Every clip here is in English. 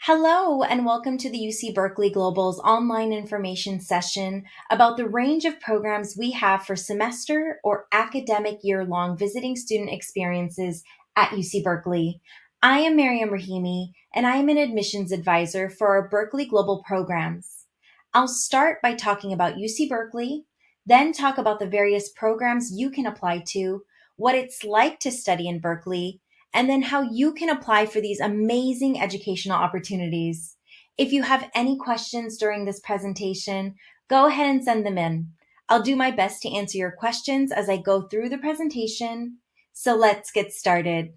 Hello, and welcome to the UC Berkeley Global's online information session about the range of programs we have for semester or academic year-long visiting student experiences at UC Berkeley. I am Miriam Rahimi, and I am an admissions advisor for our Berkeley Global programs. I'll start by talking about UC Berkeley, then talk about the various programs you can apply to, what it's like to study in Berkeley, and then how you can apply for these amazing educational opportunities. If you have any questions during this presentation, go ahead and send them in. I'll do my best to answer your questions as I go through the presentation. So let's get started.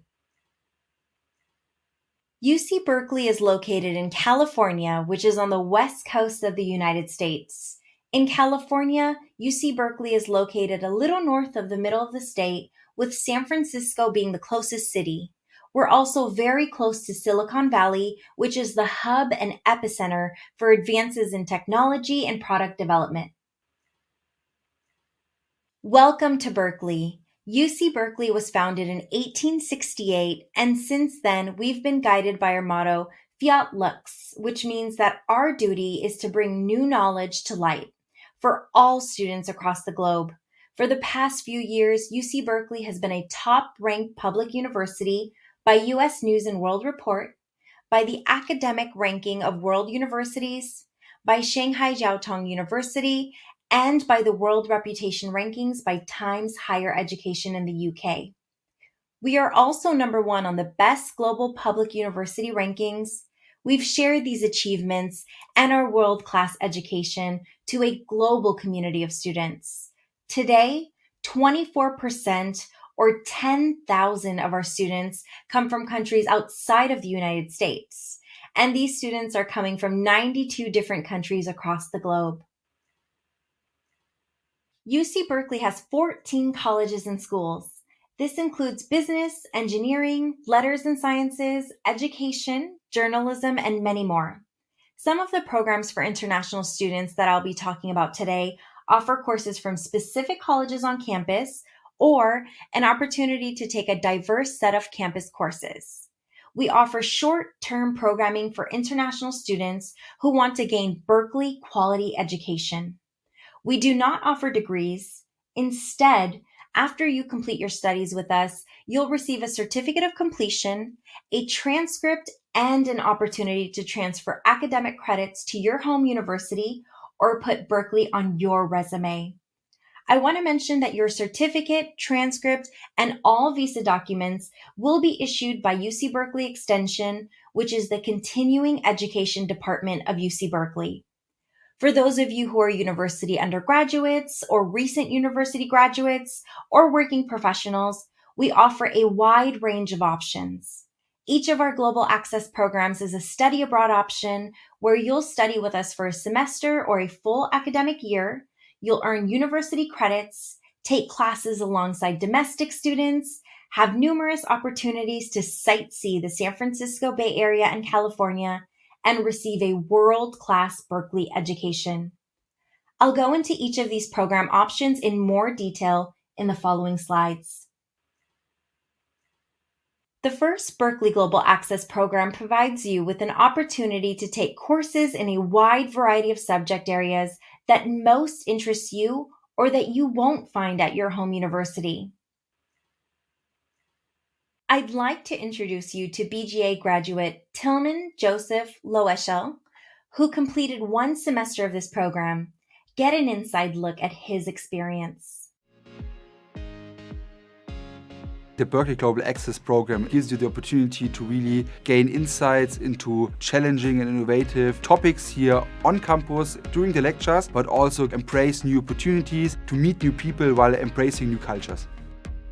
UC Berkeley is located in California, which is on the west coast of the United States. In California, UC Berkeley is located a little north of the middle of the state, with San Francisco being the closest city. We're also very close to Silicon Valley, which is the hub and epicenter for advances in technology and product development. Welcome to Berkeley. UC Berkeley was founded in 1868, and since then, we've been guided by our motto, Fiat Lux, which means that our duty is to bring new knowledge to light for all students across the globe. For the past few years, UC Berkeley has been a top-ranked public university by U.S. News and World Report, by the Academic Ranking of World Universities, by Shanghai Jiao Tong University, and by the World Reputation Rankings by Times Higher Education in the UK. We are also number one on the Best Global Public University Rankings. We've shared these achievements and our world-class education to a global community of students. Today, 24% or 10,000 of our students come from countries outside of the United States, and these students are coming from 92 different countries across the globe. UC Berkeley has 14 colleges and schools. This includes business, engineering, letters and sciences, education, journalism, and many more. Some of the programs for international students that I'll be talking about today offer courses from specific colleges on campus or an opportunity to take a diverse set of campus courses. We offer short-term programming for international students who want to gain Berkeley quality education. We do not offer degrees. Instead, after you complete your studies with us, you'll receive a certificate of completion, a transcript, and an opportunity to transfer academic credits to your home university or put Berkeley on your resume. I want to mention that your certificate, transcript, and all visa documents will be issued by UC Berkeley Extension, which is the continuing education department of UC Berkeley. For those of you who are university undergraduates or recent university graduates or working professionals, we offer a wide range of options. Each of our global access programs is a study abroad option where you'll study with us for a semester or a full academic year. You'll earn university credits, take classes alongside domestic students, have numerous opportunities to sightsee the San Francisco Bay Area and California, and receive a world-class Berkeley education. I'll go into each of these program options in more detail in the following slides. The first Berkeley Global Access program provides you with an opportunity to take courses in a wide variety of subject areas that most interest you or that you won't find at your home university. I'd like to introduce you to BGA graduate Tillman Joseph Loeschel, who completed one semester of this program. Get an inside look at his experience. The Berkeley Global Access program gives you the opportunity to really gain insights into challenging and innovative topics here on campus during the lectures, but also embrace new opportunities to meet new people while embracing new cultures.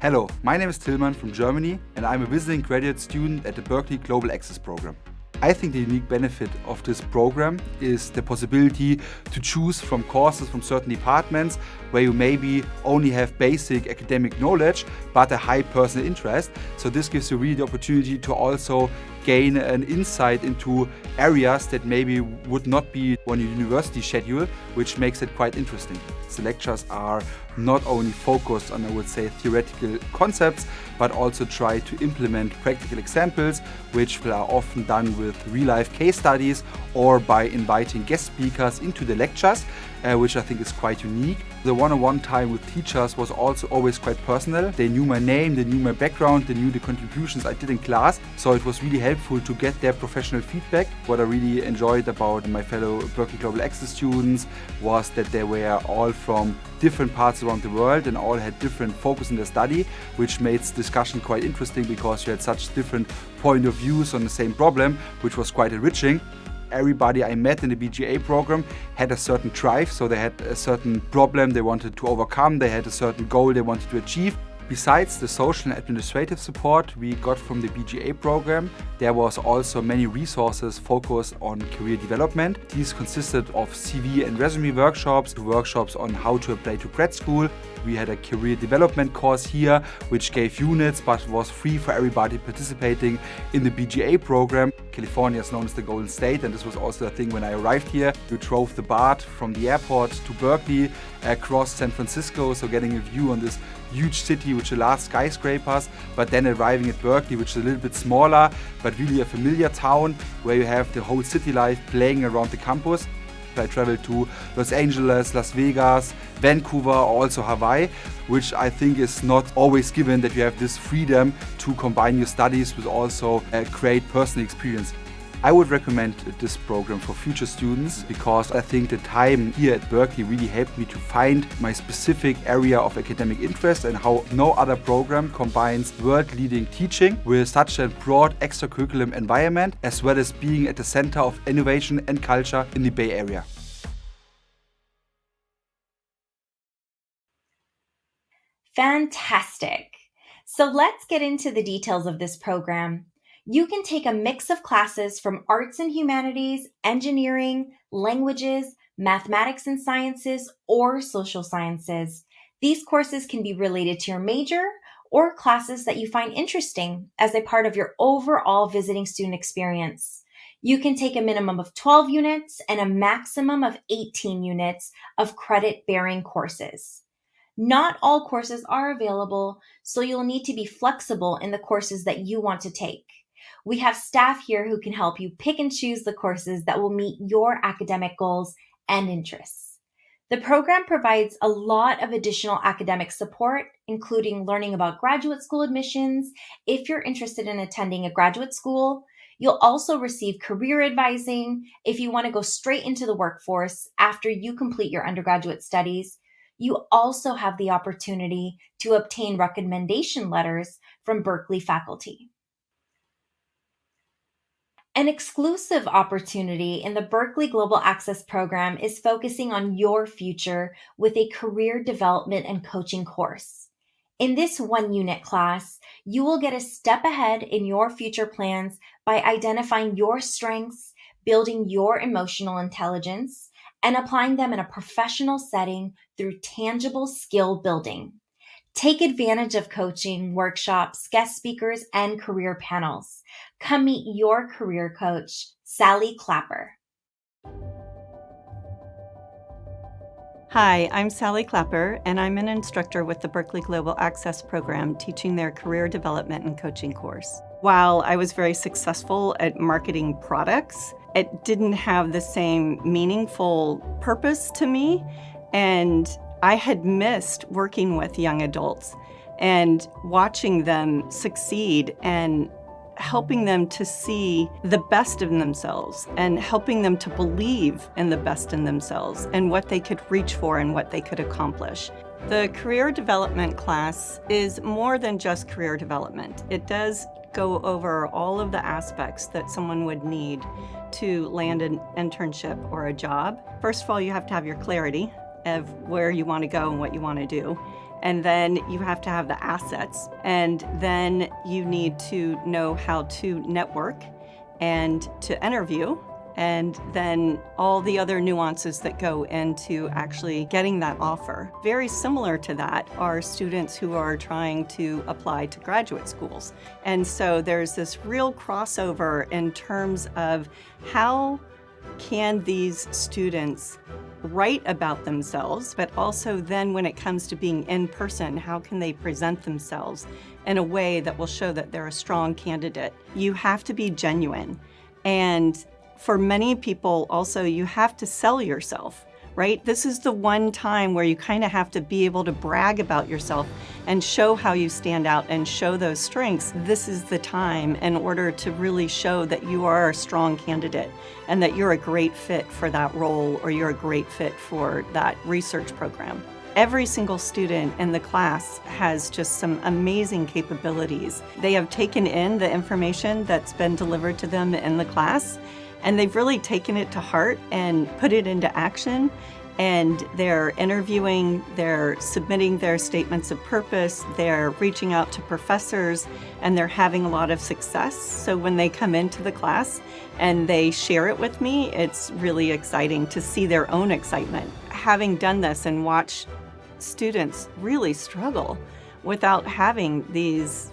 Hello, my name is Tillman from Germany, and I'm a visiting graduate student at the Berkeley Global Access program. I think the unique benefit of this program is the possibility to choose from courses from certain departments, where you maybe only have basic academic knowledge but a high personal interest. So this gives you really the opportunity to also gain an insight into areas that maybe would not be on your university schedule, which makes it quite interesting. The lectures are not only focused on, I would say, theoretical concepts, but also try to implement practical examples, which are often done with real-life case studies or by inviting guest speakers into the lectures, which I think is quite unique. The one-on-one time with teachers was also always quite personal. They knew my name, they knew my background, they knew the contributions I did in class, so it was really helpful to get their professional feedback. What I really enjoyed about my fellow Berkeley Global Access students was that they were all from different parts around the world and all had different focus in their study, which made discussion quite interesting because you had such different point of views on the same problem, which was quite enriching. Everybody I met in the BGA program had a certain drive, so they had a certain problem they wanted to overcome, they had a certain goal they wanted to achieve. Besides the social and administrative support we got from the BGA program, there was also many resources focused on career development. These consisted of CV and resume workshops on how to apply to grad school. We had a career development course here, which gave units but was free for everybody participating in the BGA program. California is known as the Golden State, and this was also a thing when I arrived here. We drove the BART from the airport to Berkeley, across San Francisco, so getting a view on this huge city with the large skyscrapers, but then arriving at Berkeley, which is a little bit smaller, but really a familiar town where you have the whole city life playing around the campus. I traveled to Los Angeles, Las Vegas, Vancouver, also Hawaii, which I think is not always given, that you have this freedom to combine your studies with also a great personal experience. I would recommend this program for future students because I think the time here at Berkeley really helped me to find my specific area of academic interest and how no other program combines world-leading teaching with such a broad extracurricular environment, as well as being at the center of innovation and culture in the Bay Area. Fantastic! So let's get into the details of this program. You can take a mix of classes from arts and humanities, engineering, languages, mathematics and sciences, or social sciences. These courses can be related to your major or classes that you find interesting as a part of your overall visiting student experience. You can take a minimum of 12 units and a maximum of 18 units of credit-bearing courses. Not all courses are available, so you'll need to be flexible in the courses that you want to take. We have staff here who can help you pick and choose the courses that will meet your academic goals and interests. The program provides a lot of additional academic support, including learning about graduate school admissions if you're interested in attending a graduate school. You'll also receive career advising if you want to go straight into the workforce after you complete your undergraduate studies. You also have the opportunity to obtain recommendation letters from Berkeley faculty. An exclusive opportunity in the Berkeley Global Access program is focusing on your future with a career development and coaching course. In this one-unit class, you will get a step ahead in your future plans by identifying your strengths, building your emotional intelligence, and applying them in a professional setting through tangible skill building. Take advantage of coaching, workshops, guest speakers, and career panels. Come meet your career coach, Sally Clapper. Hi, I'm Sally Clapper, and I'm an instructor with the Berkeley Global Access program teaching their career development and coaching course. While I was very successful at marketing products, it didn't have the same meaningful purpose to me, and I had missed working with young adults and watching them succeed and helping them to see the best in themselves and helping them to believe in the best in themselves and what they could reach for and what they could accomplish. The career development class is more than just career development. It does go over all of the aspects that someone would need to land an internship or a job. First of all, you have to have your clarity of where you want to go and what you want to do. And then you have to have the assets. And then you need to know how to network and to interview and then all the other nuances that go into actually getting that offer. Very similar to that are students who are trying to apply to graduate schools. And so there's this real crossover in terms of how can these students write about themselves, but also then when it comes to being in person, how can they present themselves in a way that will show that they're a strong candidate? You have to be genuine. And for many people also, you have to sell yourself, right? This is the one time where you kind of have to be able to brag about yourself and show how you stand out and show those strengths. This is the time in order to really show that you are a strong candidate and that you're a great fit for that role or you're a great fit for that research program. Every single student in the class has just some amazing capabilities. They have taken in the information that's been delivered to them in the class, and they've really taken it to heart and put it into action. And they're interviewing, they're submitting their statements of purpose, they're reaching out to professors, and they're having a lot of success. So when they come into the class and they share it with me, it's really exciting to see their own excitement. Having done this and watched students really struggle without having these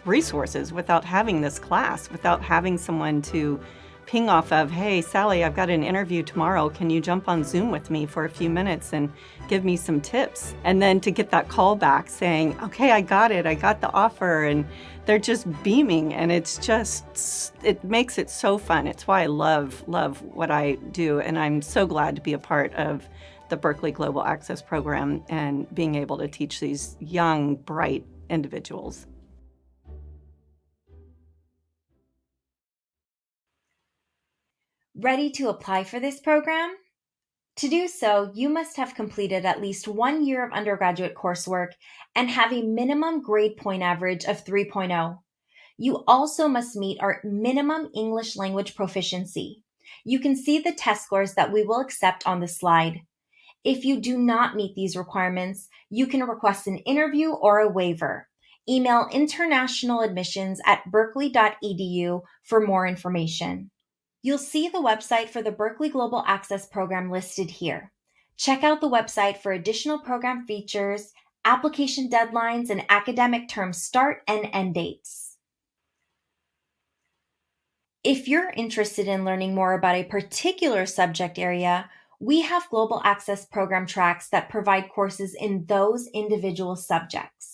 resources, without having this class, without having someone to ping off of, hey, Sally, I've got an interview tomorrow. Can you jump on Zoom with me for a few minutes and give me some tips? And then to get that call back saying, okay, I got it. I got the offer. And they're just beaming. And it's just, it makes it so fun. It's why I love what I do. And I'm so glad to be a part of the Berkeley Global Access Program and being able to teach these young, bright individuals. Ready to apply for this program? To do so, you must have completed at least 1 year of undergraduate coursework and have a minimum grade point average of 3.0. You also must meet our minimum English language proficiency. You can see the test scores that we will accept on the slide. If you do not meet these requirements, you can request an interview or a waiver. Email internationaladmissions@berkeley.edu for more information. You'll see the website for the Berkeley Global Access Program listed here. Check out the website for additional program features, application deadlines, and academic term start and end dates. If you're interested in learning more about a particular subject area, we have Global Access Program tracks that provide courses in those individual subjects.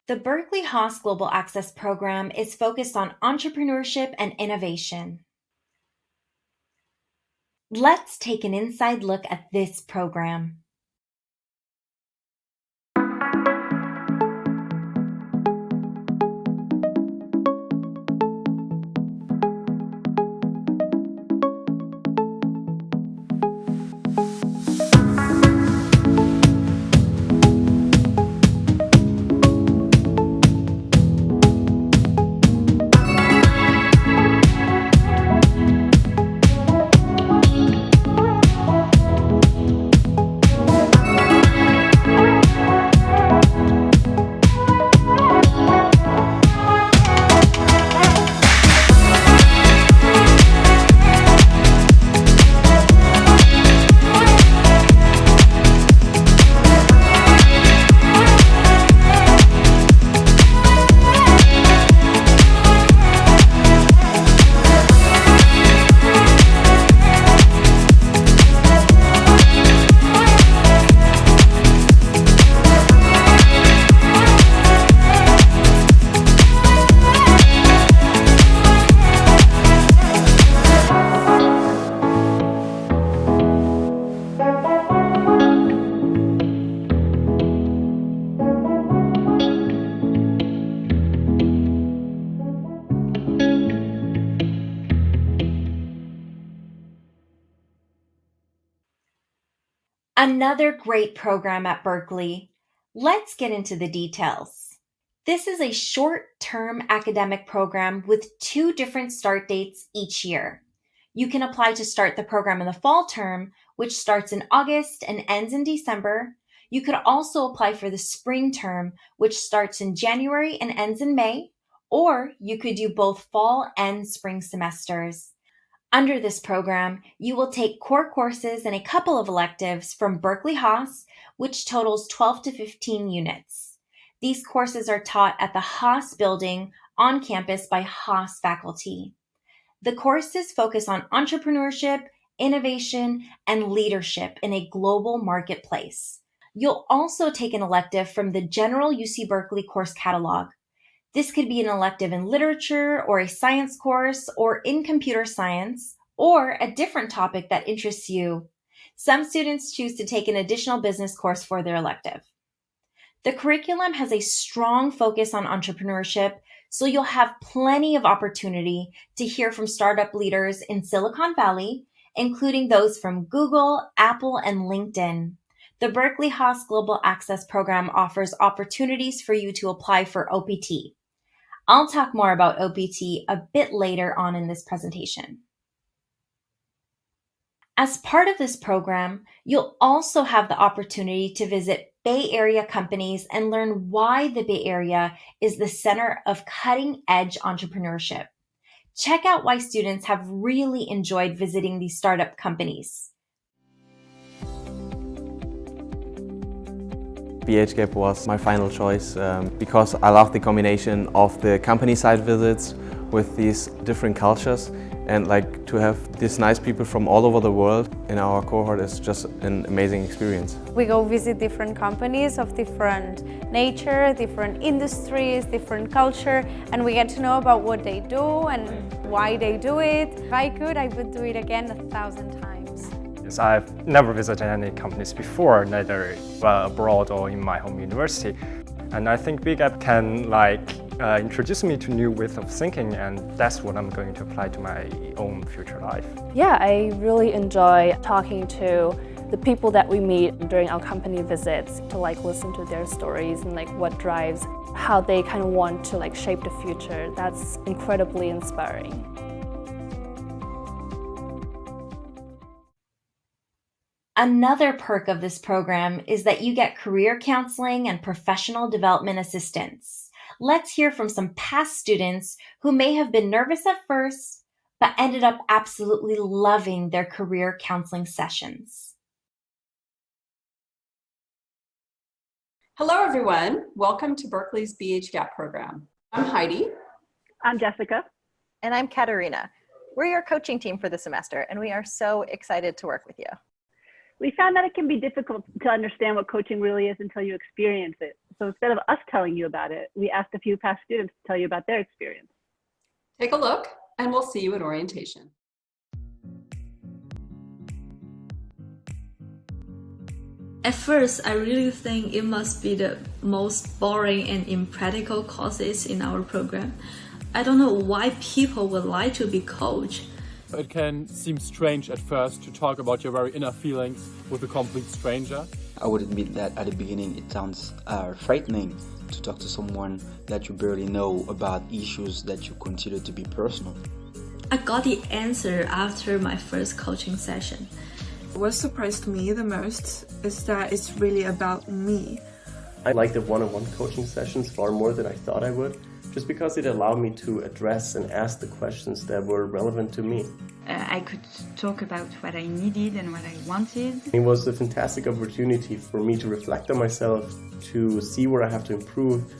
The Berkeley Haas Global Access Program is focused on entrepreneurship and innovation. Let's take an inside look at this program. Another great program at Berkeley. Let's get into the details. This is a short-term academic program with 2 different start dates each year. You can apply to start the program in the fall term, which starts in August and ends in December. You could also apply for the spring term, which starts in January and ends in May, or you could do both fall and spring semesters. Under this program, you will take core courses and a couple of electives from Berkeley Haas, which totals 12 to 15 units. These courses are taught at the Haas building on campus by Haas faculty. The courses focus on entrepreneurship, innovation, and leadership in a global marketplace. You'll also take an elective from the general UC Berkeley course catalog. This could be an elective in literature or a science course or in computer science or a different topic that interests you. Some students choose to take an additional business course for their elective. The curriculum has a strong focus on entrepreneurship, so you'll have plenty of opportunity to hear from startup leaders in Silicon Valley, including those from Google, Apple, and LinkedIn. The Berkeley Haas Global Access Program offers opportunities for you to apply for OPT. I'll talk more about OPT a bit later on in this presentation. As part of this program, you'll also have the opportunity to visit Bay Area companies and learn why the Bay Area is the center of cutting-edge entrepreneurship. Check out why students have really enjoyed visiting these startup companies. BH Gap was my final choice because I love the combination of the company side visits with these different cultures, and like to have these nice people from all over the world in our cohort is just an amazing experience. We go visit different companies of different nature, different industries, different culture, and we get to know about what they do and why they do it. If I would do it again 1,000 times. Yes, I've never visited any companies before, neither abroad or in my home university. And I think BGAP can introduce me to new ways of thinking, and that's what I'm going to apply to my own future life. Yeah, I really enjoy talking to the people that we meet during our company visits to listen to their stories and what drives how they kind of want to shape the future. That's incredibly inspiring. Another perk of this program is that you get career counseling and professional development assistance. Let's hear from some past students who may have been nervous at first, but ended up absolutely loving their career counseling sessions. Hello, everyone. Welcome to Berkeley's BH Gap program. I'm Heidi. I'm Jessica. And I'm Katerina. We're your coaching team for the semester, and we are so excited to work with you. We found that it can be difficult to understand what coaching really is until you experience it. So instead of us telling you about it, we asked a few past students to tell you about their experience. Take a look, and we'll see you at orientation. At first, I really think it must be the most boring and impractical courses in our program. I don't know why people would like to be coached. It can seem strange at first to talk about your very inner feelings with a complete stranger. I would admit that at the beginning it sounds frightening to talk to someone that you barely know about issues that you consider to be personal. I got the answer after my first coaching session. What surprised me the most is that it's really about me. I like the one-on-one coaching sessions far more than I thought I would, just because it allowed me to address and ask the questions that were relevant to me. I could talk about what I needed and what I wanted. It was a fantastic opportunity for me to reflect on myself, to see where I have to improve.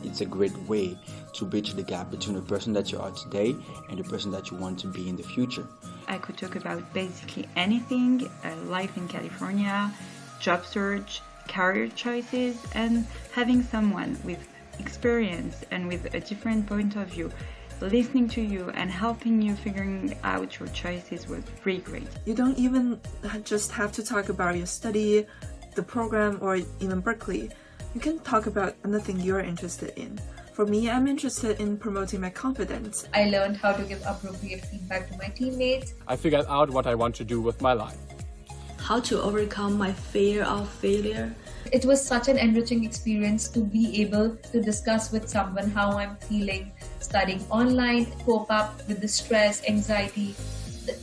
It's a great way to bridge the gap between the person that you are today and the person that you want to be in the future. I could talk about basically anything, life in California, job search, career choices, and having someone with experience and with a different point of view listening to you and helping you figuring out your choices was really great. You don't even just have to talk about your study, the program, or even Berkeley. You can talk about anything you're interested in. For me, I'm interested in promoting my confidence. I learned how to give appropriate feedback to my teammates. I figured out what I want to do with my life. How to overcome my fear of failure. It was such an enriching experience to be able to discuss with someone how I'm feeling, studying online, cope up with the stress, anxiety.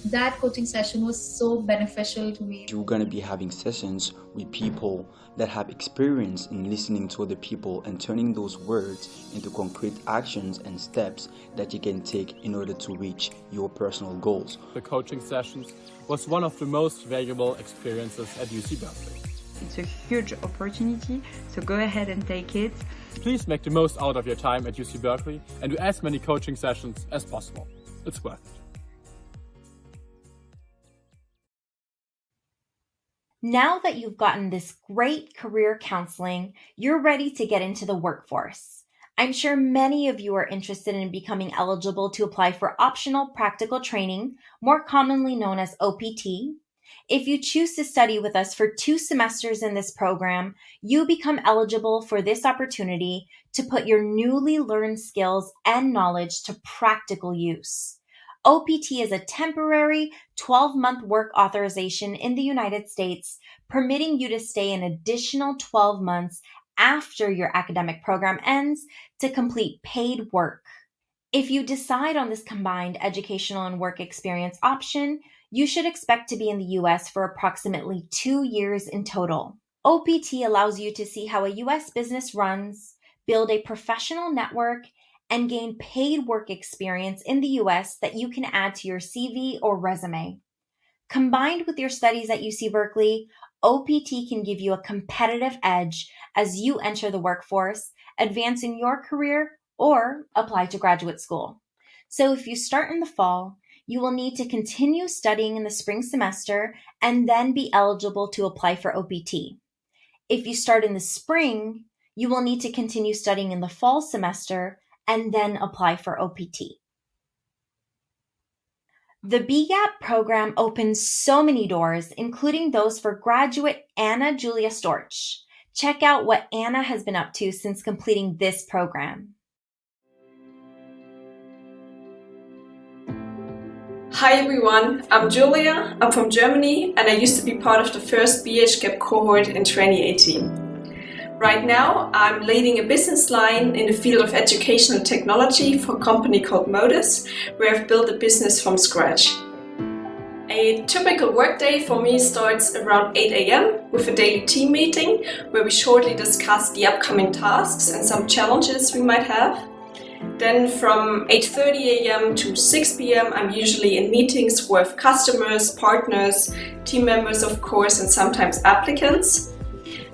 that coaching session was so beneficial to me. You're going to be having sessions with people that have experience in listening to other people and turning those words into concrete actions and steps that you can take in order to reach your personal goals. The coaching sessions was one of the most valuable experiences at UC Berkeley. It's a huge opportunity, so go ahead and take it. Please make the most out of your time at UC Berkeley and do as many coaching sessions as possible. It's worth it. Now that you've gotten this great career counseling, you're ready to get into the workforce. I'm sure many of you are interested in becoming eligible to apply for optional practical training, more commonly known as OPT. If you choose to study with us for 2 semesters in this program, you become eligible for this opportunity to put your newly learned skills and knowledge to practical use. OPT is a temporary 12-month work authorization in the United States, permitting you to stay an additional 12 months after your academic program ends to complete paid work. If you decide on this combined educational and work experience option, you should expect to be in the U.S. for approximately 2 years in total. OPT allows you to see how a U.S. business runs, build a professional network, and gain paid work experience in the U.S. that you can add to your CV or resume. Combined with your studies at UC Berkeley, OPT can give you a competitive edge as you enter the workforce, advance in your career, or apply to graduate school. So if you start in the fall, you will need to continue studying in the spring semester and then be eligible to apply for OPT. If you start in the spring, you will need to continue studying in the fall semester and then apply for OPT. The BGAP program opens so many doors, including those for graduate Anna Julia Storch. Check out what Anna has been up to since completing this program. Hi everyone, I'm Julia, I'm from Germany, and I used to be part of the first BHGAP cohort in 2018. Right now, I'm leading a business line in the field of educational technology for a company called Modus, where I've built a business from scratch. A typical workday for me starts around 8 a.m. with a daily team meeting, where we shortly discuss the upcoming tasks and some challenges we might have. Then from 8:30 a.m. to 6 p.m. I'm usually in meetings with customers, partners, team members of course, and sometimes applicants.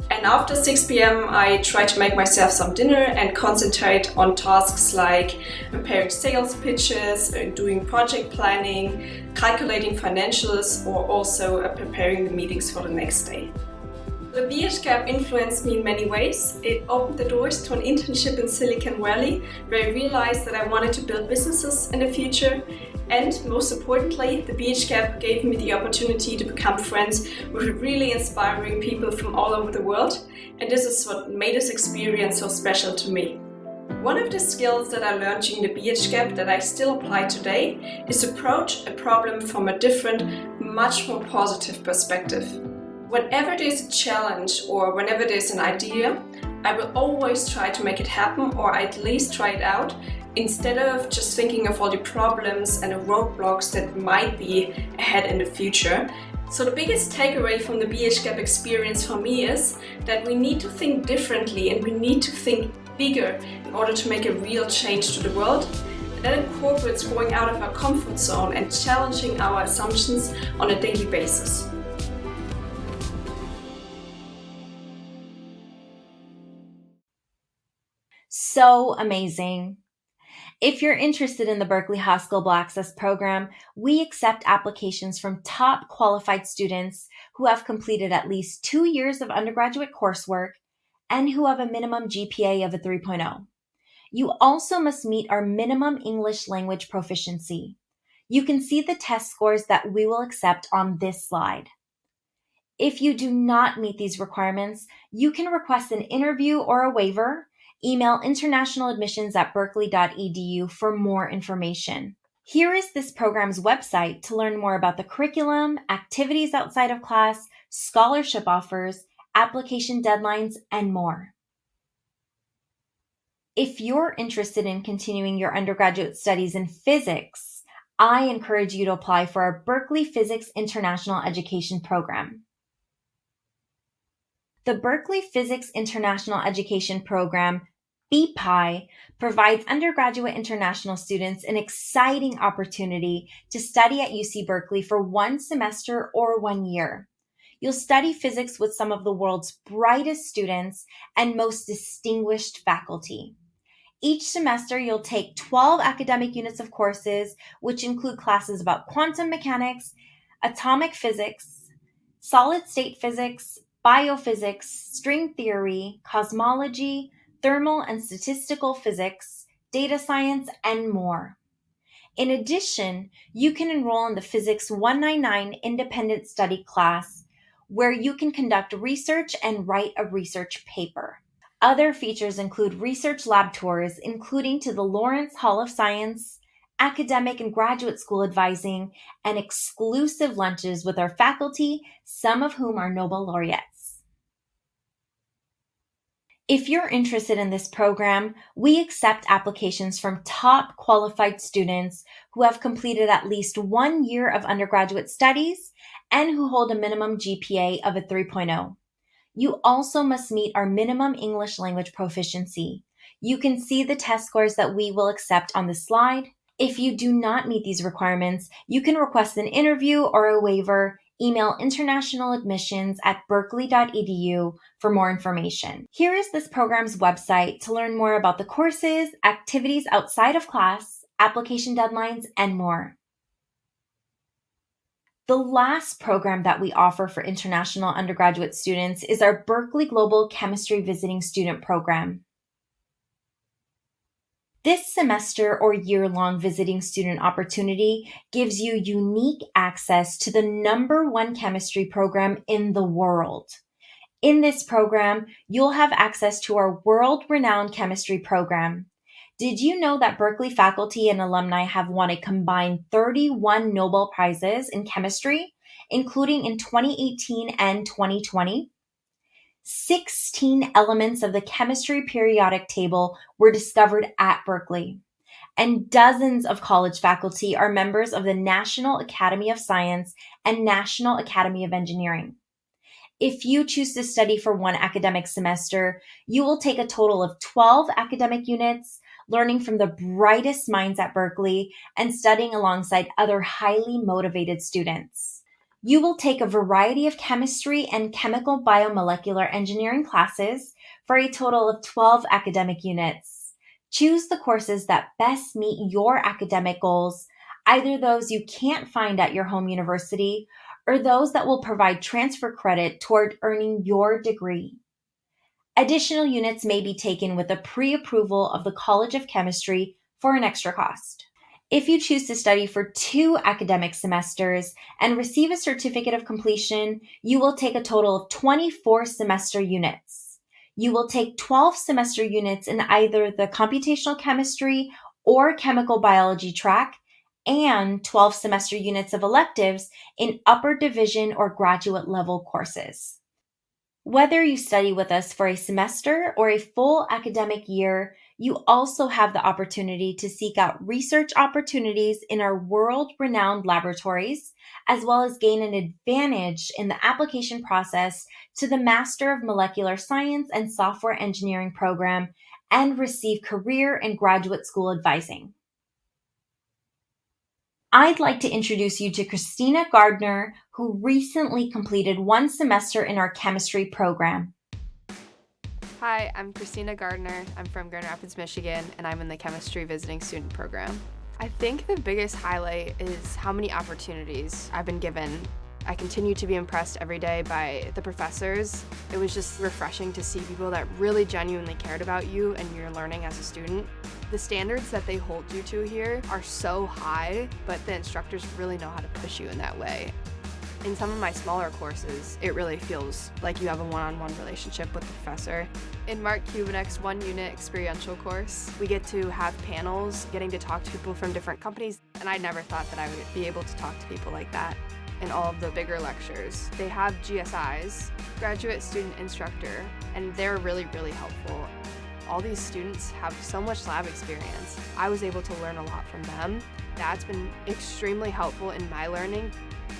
And after 6 p.m. I try to make myself some dinner and concentrate on tasks like preparing sales pitches, doing project planning, calculating financials, or also preparing the meetings for the next day. The BHGAP influenced me in many ways. It opened the doors to an internship in Silicon Valley, where I realized that I wanted to build businesses in the future. And most importantly, the BHGAP gave me the opportunity to become friends with really inspiring people from all over the world. And this is what made this experience so special to me. One of the skills that I learned during the BHGAP that I still apply today is to approach a problem from a different, much more positive perspective. Whenever there's a challenge or whenever there's an idea, I will always try to make it happen, or at least try it out, instead of just thinking of all the problems and the roadblocks that might be ahead in the future. So the biggest takeaway from the BHGAP experience for me is that we need to think differently and we need to think bigger in order to make a real change to the world. That incorporates going out of our comfort zone and challenging our assumptions on a daily basis. So amazing. If you're interested in the Berkeley Haas Global Access program, we accept applications from top qualified students who have completed at least 2 years of undergraduate coursework and who have a minimum GPA of a 3.0. You also must meet our minimum English language proficiency. You can see the test scores that we will accept on this slide. If you do not meet these requirements, you can request an interview or a waiver. Email internationaladmissions@berkeley.edu for more information. Here is this program's website to learn more about the curriculum, activities outside of class, scholarship offers, application deadlines, and more. If you're interested in continuing your undergraduate studies in physics, I encourage you to apply for our Berkeley Physics International Education Program. The Berkeley Physics International Education Program, BPI, provides undergraduate international students an exciting opportunity to study at UC Berkeley for 1 semester or 1 year. You'll study physics with some of the world's brightest students and most distinguished faculty. Each semester, you'll take 12 academic units of courses, which include classes about quantum mechanics, atomic physics, solid-state physics, biophysics, string theory, cosmology, thermal and statistical physics, data science, and more. In addition, you can enroll in the Physics 199 Independent Study class, where you can conduct research and write a research paper. Other features include research lab tours, including to the Lawrence Hall of Science, academic and graduate school advising, and exclusive lunches with our faculty, some of whom are Nobel laureates. If you're interested in this program, we accept applications from top qualified students who have completed at least 1 year of undergraduate studies and who hold a minimum GPA of a 3.0. You also must meet our minimum English language proficiency. You can see the test scores that we will accept on the slide. If you do not meet these requirements, you can request an interview or a waiver. Email internationaladmissions@berkeley.edu for more information. Here is this program's website to learn more about the courses, activities outside of class, application deadlines, and more. The last program that we offer for international undergraduate students is our Berkeley Global Chemistry Visiting Student Program. This semester or year-long visiting student opportunity gives you unique access to the #1 chemistry program in the world. In this program, you'll have access to our world-renowned chemistry program. Did you know that Berkeley faculty and alumni have won a combined 31 Nobel Prizes in chemistry, including in 2018 and 2020? 16 elements of the chemistry periodic table were discovered at Berkeley, and dozens of college faculty are members of the National Academy of Science and National Academy of Engineering. If you choose to study for 1 academic semester, you will take a total of 12 academic units, learning from the brightest minds at Berkeley and studying alongside other highly motivated students. You will take a variety of chemistry and chemical biomolecular engineering classes for a total of 12 academic units. Choose the courses that best meet your academic goals, either those you can't find at your home university or those that will provide transfer credit toward earning your degree. Additional units may be taken with a pre-approval of the College of Chemistry for an extra cost. If you choose to study for 2 academic semesters and receive a certificate of completion, you will take a total of 24 semester units. You will take 12 semester units in either the computational chemistry or chemical biology track, and 12 semester units of electives in upper division or graduate level courses. Whether you study with us for a semester or a full academic year, you also have the opportunity to seek out research opportunities in our world-renowned laboratories, as well as gain an advantage in the application process to the Master of Molecular Science and Software Engineering program and receive career and graduate school advising. I'd like to introduce you to Christina Gardner, who recently completed 1 semester in our chemistry program. Hi, I'm Christina Gardner. I'm from Grand Rapids, Michigan, and I'm in the Chemistry Visiting Student Program. I think the biggest highlight is how many opportunities I've been given. I continue to be impressed every day by the professors. It was just refreshing to see people that really genuinely cared about you and your learning as a student. The standards that they hold you to here are so high, but the instructors really know how to push you in that way. In some of my smaller courses, it really feels like you have a one-on-one relationship with the professor. In Mark Kubinek's 1-unit experiential course, we get to have panels, getting to talk to people from different companies, and I never thought that I would be able to talk to people like that. In all of the bigger lectures, they have GSIs, graduate student instructor, and they're really, really helpful. All these students have so much lab experience. I was able to learn a lot from them, That's been extremely helpful in my learning.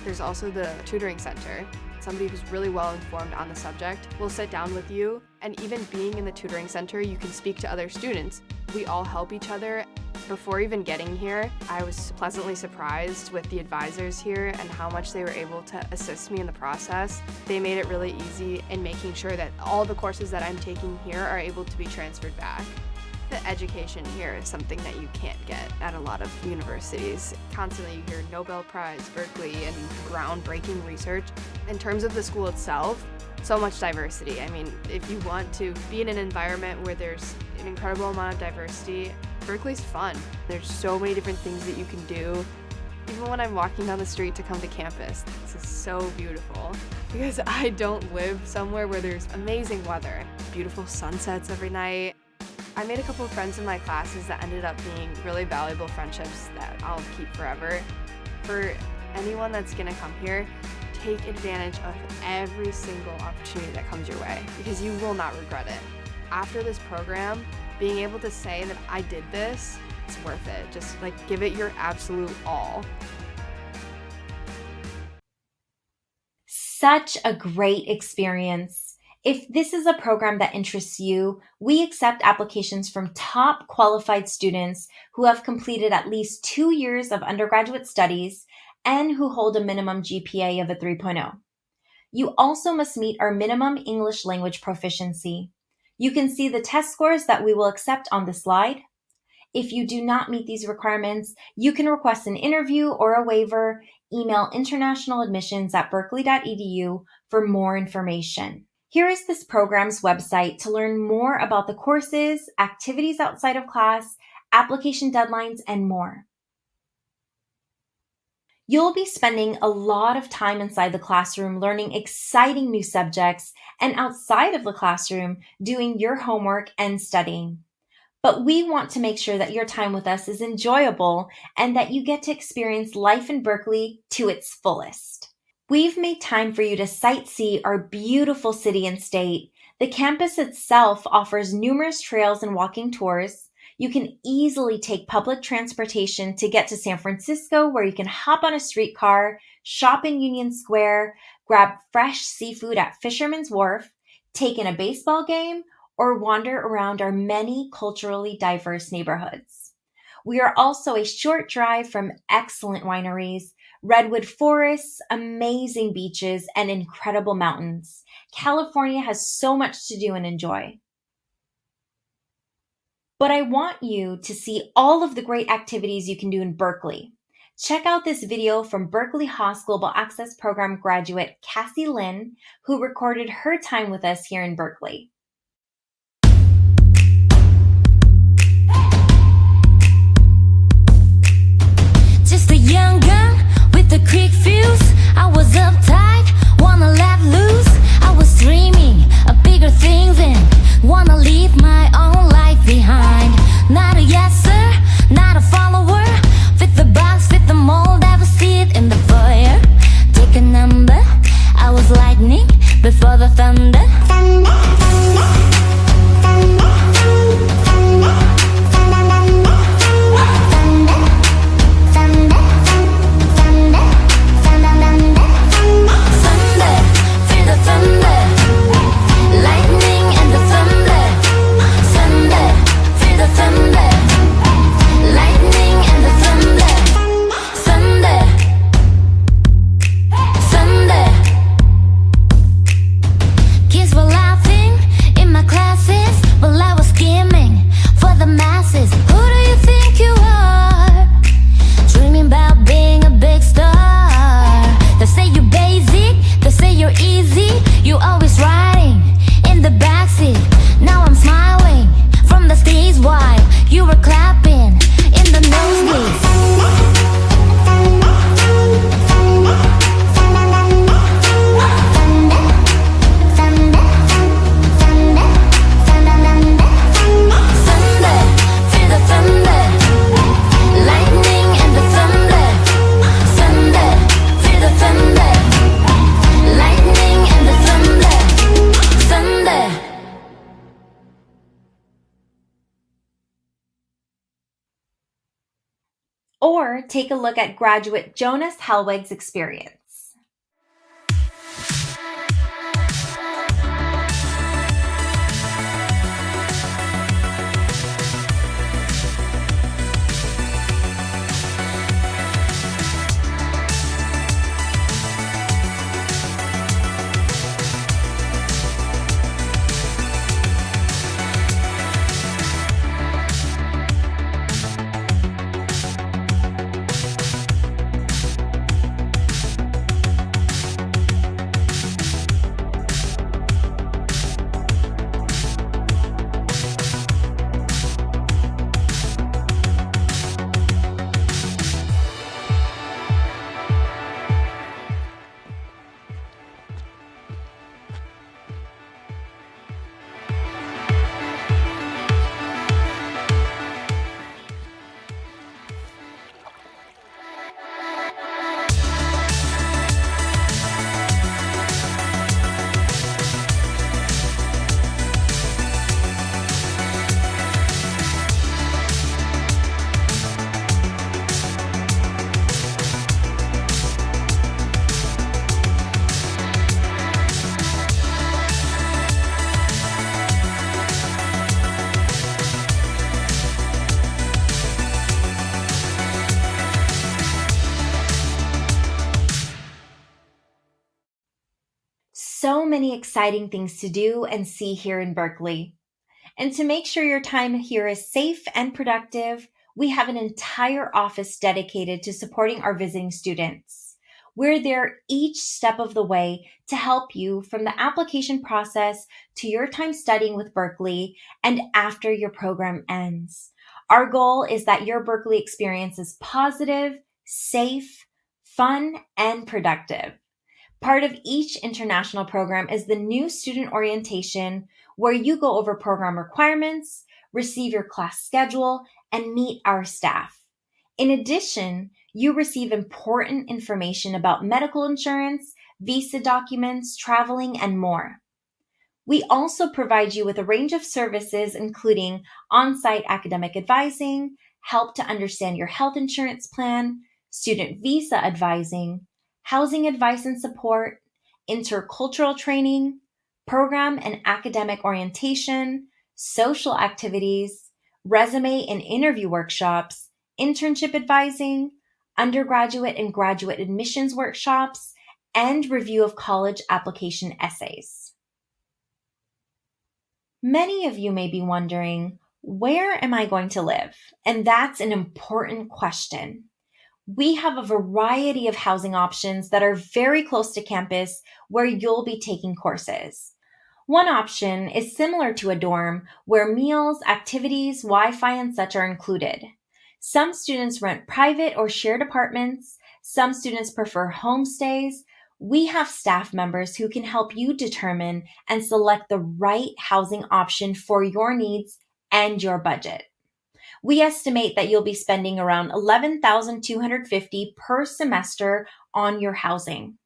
There's also the tutoring center. Somebody who's really well informed on the subject will sit down with you, and even being in the tutoring center, you can speak to other students. We all help each other. Before even getting here, I was pleasantly surprised with the advisors here and how much they were able to assist me in the process. They made it really easy in making sure that all the courses that I'm taking here are able to be transferred back. The education here is something that you can't get at a lot of universities. Constantly you hear Nobel Prize, Berkeley, and groundbreaking research. In terms of the school itself, so much diversity. I mean, if you want to be in an environment where there's an incredible amount of diversity, Berkeley's fun. There's so many different things that you can do. Even when I'm walking down the street to come to campus, this is so beautiful because I don't live somewhere where there's amazing weather, beautiful sunsets every night. I made a couple of friends in my classes that ended up being really valuable friendships that I'll keep forever. For anyone that's gonna come here, take advantage of every single opportunity that comes your way because you will not regret it. After this program, being able to say that I did this, it's worth it. Just like give it your absolute all. Such a great experience. If this is a program that interests you, we accept applications from top qualified students who have completed at least 2 years of undergraduate studies and who hold a minimum GPA of a 3.0. You also must meet our minimum English language proficiency. You can see the test scores that we will accept on the slide. If you do not meet these requirements, you can request an interview or a waiver. Email internationaladmissions@berkeley.edu for more information. Here is this program's website to learn more about the courses, activities outside of class, application deadlines, and more. You'll be spending a lot of time inside the classroom learning exciting new subjects and outside of the classroom doing your homework and studying. But we want to make sure that your time with us is enjoyable and that you get to experience life in Berkeley to its fullest. We've made time for you to sightsee our beautiful city and state. The campus itself offers numerous trails and walking tours. You can easily take public transportation to get to San Francisco, where you can hop on a streetcar, shop in Union Square, grab fresh seafood at Fisherman's Wharf, take in a baseball game, or wander around our many culturally diverse neighborhoods. We are also a short drive from excellent wineries, redwood forests, amazing beaches, and incredible mountains. California has so much to do and enjoy. But I want you to see all of the great activities you can do in Berkeley. Check out this video from Berkeley Haas Global Access Program graduate Cassie Lynn, who recorded her time with us here in Berkeley. Just a young gun with a quick fuse. I was uptight, wanna let loose. I was dreaming of bigger things and wanna leave my own life behind. Not a yes sir, not a follower. Fit the box, fit the mold, ever see it in the foyer. Take a number, I was lightning before the thunder. Thunder, thunder, thunder, thunder, Or take a look at graduate Jonas Hellwig's experience. So many exciting things to do and see here in Berkeley. And to make sure your time here is safe and productive, we have an entire office dedicated to supporting our visiting students. We're there each step of the way to help you from the application process to your time studying with Berkeley and after your program ends. Our goal is that your Berkeley experience is positive, safe, fun, and productive. Part of each international program is the new student orientation, where you go over program requirements, receive your class schedule, and meet our staff. In addition, you receive important information about medical insurance, visa documents, traveling, and more. We also provide you with a range of services, including on-site academic advising, help to understand your health insurance plan, student visa advising, housing advice and support, intercultural training, program and academic orientation, social activities, resume and interview workshops, internship advising, undergraduate and graduate admissions workshops, and review of college application essays. Many of you may be wondering, where am I going to live? And that's an important question. We have a variety of housing options that are very close to campus where you'll be taking courses. One option is similar to a dorm where meals, activities, Wi-Fi, and such are included. Some students rent private or shared apartments. Some students prefer homestays. We have staff members who can help you determine and select the right housing option for your needs and your budget. We estimate that you'll be spending around $11,250 per semester on your housing.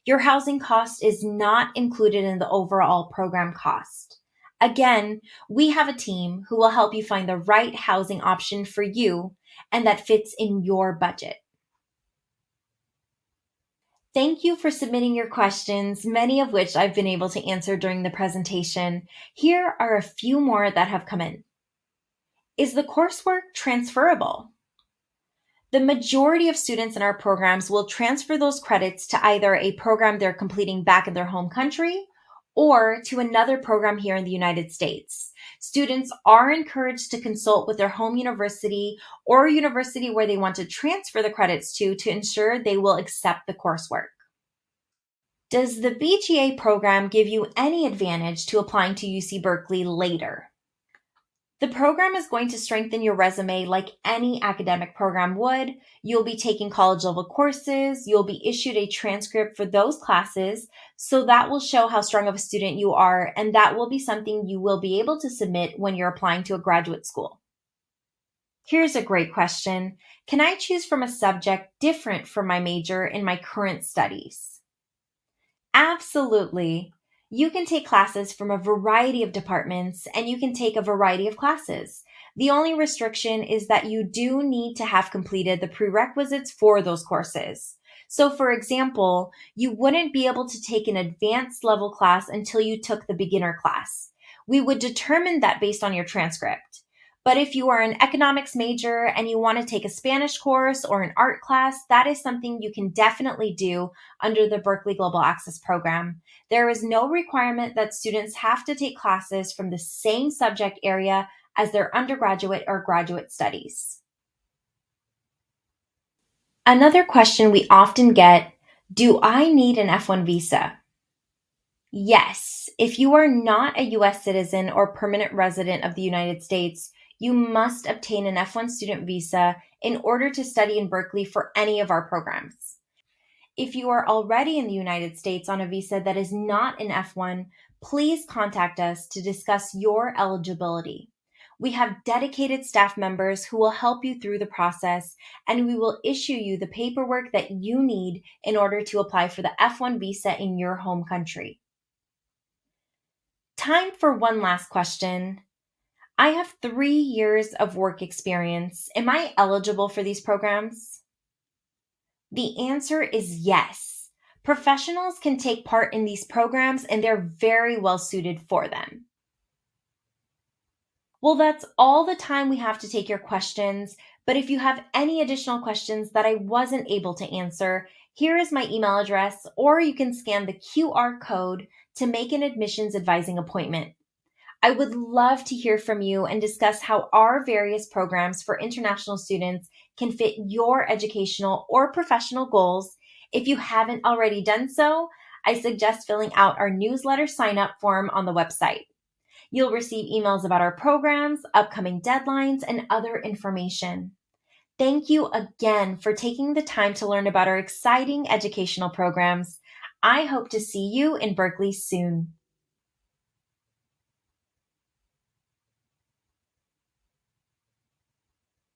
Your housing cost is not included in the overall program cost. Again, we have a team who will help you find the right housing option for you and that fits in your budget. Thank you for submitting your questions, many of which I've been able to answer during the presentation. Here are a few more that have come in. Is the coursework transferable? The majority of students in our programs will transfer those credits to either a program they're completing back in their home country or to another program here in the United States. Students are encouraged to consult with their home university or university where they want to transfer the credits to ensure they will accept the coursework. Does the BGA program give you any advantage to applying to UC Berkeley later? The program is going to strengthen your resume like any academic program would. You'll be taking college level courses. You'll be issued a transcript for those classes. So that will show how strong of a student you are, and that will be something you will be able to submit when you're applying to a graduate school. Here's a great question. Can I choose from a subject different from my major in my current studies? Absolutely. You can take classes from a variety of departments and you can take a variety of classes. The only restriction is that you do need to have completed the prerequisites for those courses. So for example, you wouldn't be able to take an advanced level class until you took the beginner class. We would determine that based on your transcript. But if you are an economics major and you want to take a Spanish course or an art class, that is something you can definitely do under the Berkeley Global Access program. There is no requirement that students have to take classes from the same subject area as their undergraduate or graduate studies. Another question we often get, do I need an F1 visa? Yes, if you are not a U.S. citizen or permanent resident of the United States, you must obtain an F1 student visa in order to study in Berkeley for any of our programs. If you are already in the United States on a visa that is not an F1, please contact us to discuss your eligibility. We have dedicated staff members who will help you through the process, and we will issue you the paperwork that you need in order to apply for the F1 visa in your home country. Time for one last question. I have 3 years of work experience. Am I eligible for these programs? The answer is yes. Professionals can take part in these programs and they're very well suited for them. Well, that's all the time we have to take your questions, but if you have any additional questions that I wasn't able to answer, here is my email address, or you can scan the QR code to make an admissions advising appointment. I would love to hear from you and discuss how our various programs for international students can fit your educational or professional goals. If you haven't already done so, I suggest filling out our newsletter sign-up form on the website. You'll receive emails about our programs, upcoming deadlines, and other information. Thank you again for taking the time to learn about our exciting educational programs. I hope to see you in Berkeley soon.